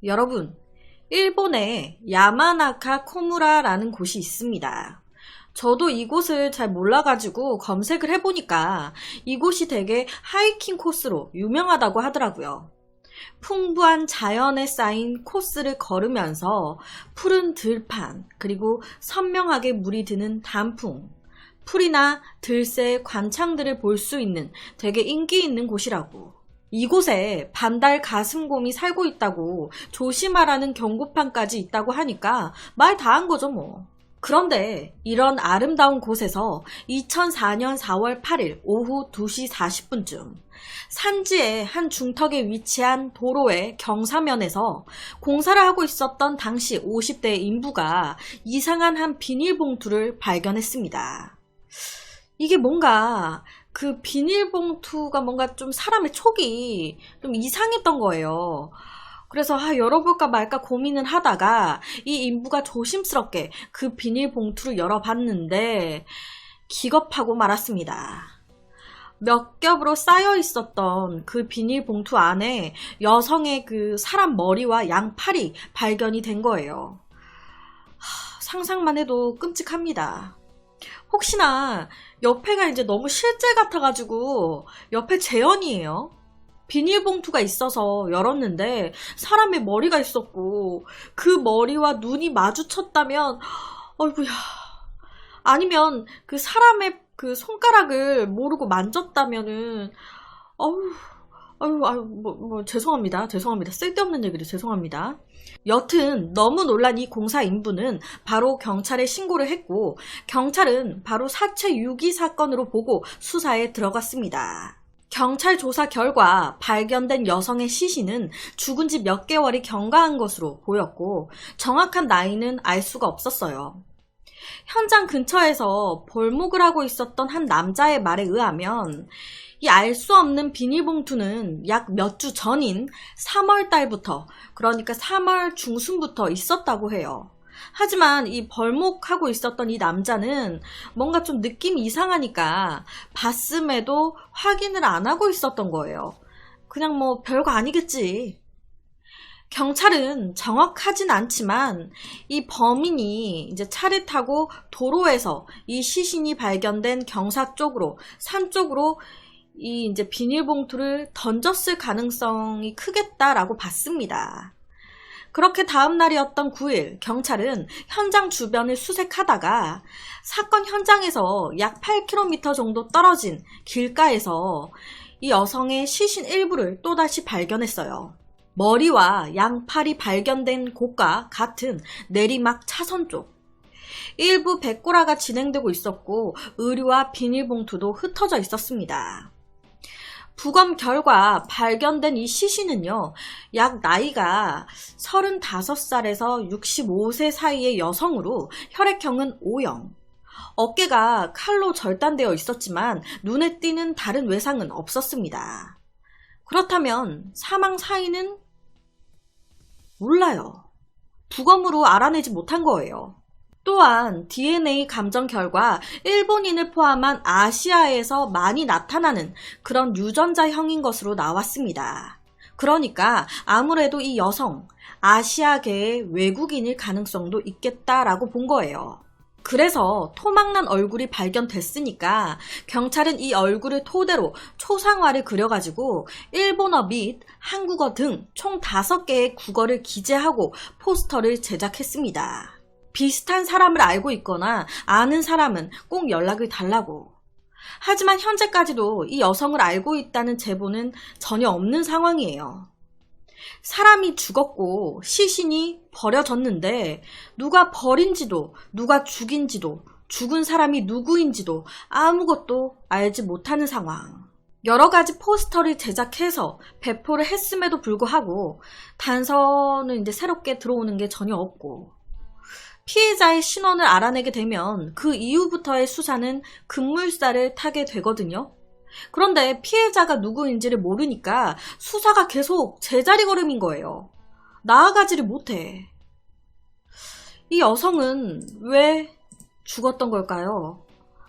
여러분, 일본에 야마나카 코무라라는 곳이 있습니다. 저도 이곳을 잘 몰라가지고 검색을 해보니까 이곳이 되게 하이킹 코스로 유명하다고 하더라고요. 풍부한 자연에 쌓인 코스를 걸으면서 푸른 들판, 그리고 선명하게 물이 드는 단풍, 풀이나 들새의 관창들을 볼 수 있는 되게 인기 있는 곳이라고. 이곳에 반달 가슴곰이 살고 있다고 조심하라는 경고판까지 있다고 하니까 말 다 한 거죠 뭐. 그런데 이런 아름다운 곳에서 2004년 4월 8일 오후 2시 40분쯤 산지의 한 중턱에 위치한 도로의 경사면에서 공사를 하고 있었던 당시 50대 인부가 이상한 한 비닐봉투를 발견했습니다. 이게 뭔가 그 비닐봉투가 뭔가 좀 사람의 촉이 좀 이상했던 거예요. 그래서 열어볼까 말까 고민을 하다가 이 인부가 조심스럽게 그 비닐봉투를 열어봤는데 기겁하고 말았습니다. 몇 겹으로 쌓여 있었던 그 비닐봉투 안에 여성의 그 사람 머리와 양팔이 발견이 된 거예요. 상상만 해도 끔찍합니다. 혹시나 옆에가 이제 너무 실제 같아가지고 옆에 재현이에요. 비닐봉투가 있어서 열었는데 사람의 머리가 있었고 그 머리와 눈이 마주쳤다면 어이구야. 아니면 그 사람의 그 손가락을 모르고 만졌다면은 죄송합니다. 쓸데없는 얘기를 죄송합니다. 여튼 너무 놀란 이 공사 인부는 바로 경찰에 신고를 했고 경찰은 바로 사체 유기 사건으로 보고 수사에 들어갔습니다. 경찰 조사 결과 발견된 여성의 시신은 죽은 지 몇 개월이 경과한 것으로 보였고 정확한 나이는 알 수가 없었어요. 현장 근처에서 벌목을 하고 있었던 한 남자의 말에 의하면 이 알 수 없는 비닐봉투는 약 몇 주 전인 3월 달부터, 그러니까 3월 중순부터 있었다고 해요. 하지만 이 벌목하고 있었던 이 남자는 뭔가 좀 느낌이 이상하니까 봤음에도 확인을 안 하고 있었던 거예요. 그냥 뭐 별거 아니겠지. 경찰은 정확하진 않지만 이 범인이 이제 차를 타고 도로에서 이 시신이 발견된 경사 쪽으로, 산 쪽으로 이 이제 비닐봉투를 던졌을 가능성이 크겠다라고 봤습니다. 그렇게 다음 날이었던 9일, 경찰은 현장 주변을 수색하다가 사건 현장에서 약 8km 정도 떨어진 길가에서 이 여성의 시신 일부를 또다시 발견했어요. 머리와 양팔이 발견된 곳과 같은 내리막 차선 쪽. 일부 백고라가 진행되고 있었고 의류와 비닐봉투도 흩어져 있었습니다. 부검 결과 발견된 이 시신은요, 약 나이가 35살에서 65세 사이의 여성으로 혈액형은 O형, 어깨가 칼로 절단되어 있었지만 눈에 띄는 다른 외상은 없었습니다. 그렇다면 사망 사인은 몰라요. 부검으로 알아내지 못한 거예요. 또한 DNA 감정 결과 일본인을 포함한 아시아에서 많이 나타나는 그런 유전자형인 것으로 나왔습니다. 그러니까 아무래도 이 여성, 아시아계의 외국인일 가능성도 있겠다라고 본 거예요. 그래서 토막난 얼굴이 발견됐으니까 경찰은 이 얼굴을 토대로 초상화를 그려가지고 일본어 및 한국어 등 총 5개의 국어를 기재하고 포스터를 제작했습니다. 비슷한 사람을 알고 있거나 아는 사람은 꼭 연락을 달라고. 하지만 현재까지도 이 여성을 알고 있다는 제보는 전혀 없는 상황이에요. 사람이 죽었고 시신이 버려졌는데 누가 버린지도 누가 죽인지도 죽은 사람이 누구인지도 아무것도 알지 못하는 상황. 여러 가지 포스터를 제작해서 배포를 했음에도 불구하고 단서는 이제 새롭게 들어오는 게 전혀 없고, 피해자의 신원을 알아내게 되면 그 이후부터의 수사는 급물살을 타게 되거든요. 그런데 피해자가 누구인지를 모르니까 수사가 계속 제자리 걸음인 거예요. 나아가지를 못해. 이 여성은 왜 죽었던 걸까요?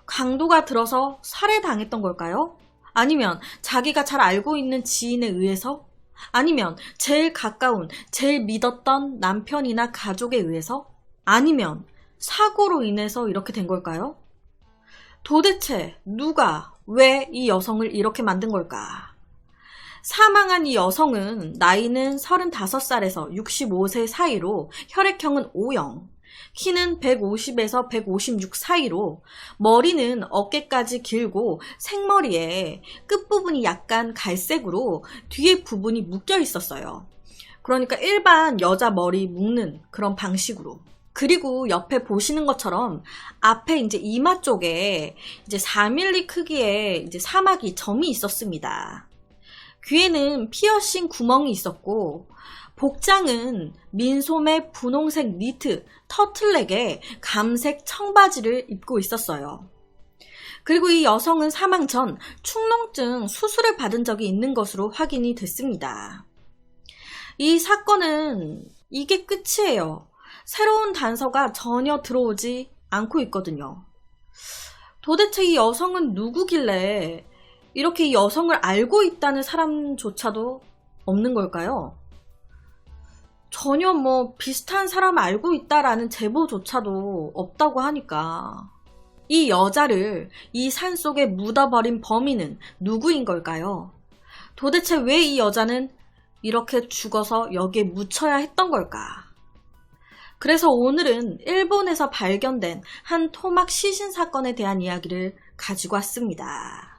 강도가 들어서 살해당했던 걸까요? 아니면 자기가 잘 알고 있는 지인에 의해서? 아니면 제일 가까운, 제일 믿었던 남편이나 가족에 의해서? 아니면 사고로 인해서 이렇게 된 걸까요? 도대체 누가 왜 이 여성을 이렇게 만든 걸까? 사망한 이 여성은 나이는 35살에서 65세 사이로 혈액형은 O형, 키는 150에서 156 사이로 머리는 어깨까지 길고 생머리에 끝부분이 약간 갈색으로 뒤에 부분이 묶여 있었어요. 그러니까 일반 여자 머리 묶는 그런 방식으로. 그리고 옆에 보시는 것처럼 앞에 이제 이마 쪽에 이제 4mm 크기의 이제 사마귀 점이 있었습니다. 귀에는 피어싱 구멍이 있었고, 복장은 민소매 분홍색 니트, 터틀넥에 감색 청바지를 입고 있었어요. 그리고 이 여성은 사망 전 축농증 수술을 받은 적이 있는 것으로 확인이 됐습니다. 이 사건은 이게 끝이에요. 새로운 단서가 전혀 들어오지 않고 있거든요. 도대체 이 여성은 누구길래 이렇게 이 여성을 알고 있다는 사람조차도 없는 걸까요? 전혀 뭐 비슷한 사람 알고 있다라는 제보조차도 없다고 하니까 이 여자를 이 산속에 묻어버린 범인은 누구인 걸까요? 도대체 왜 이 여자는 이렇게 죽어서 여기에 묻혀야 했던 걸까? 그래서 오늘은 일본에서 발견된 한 토막 시신 사건에 대한 이야기를 가지고 왔습니다.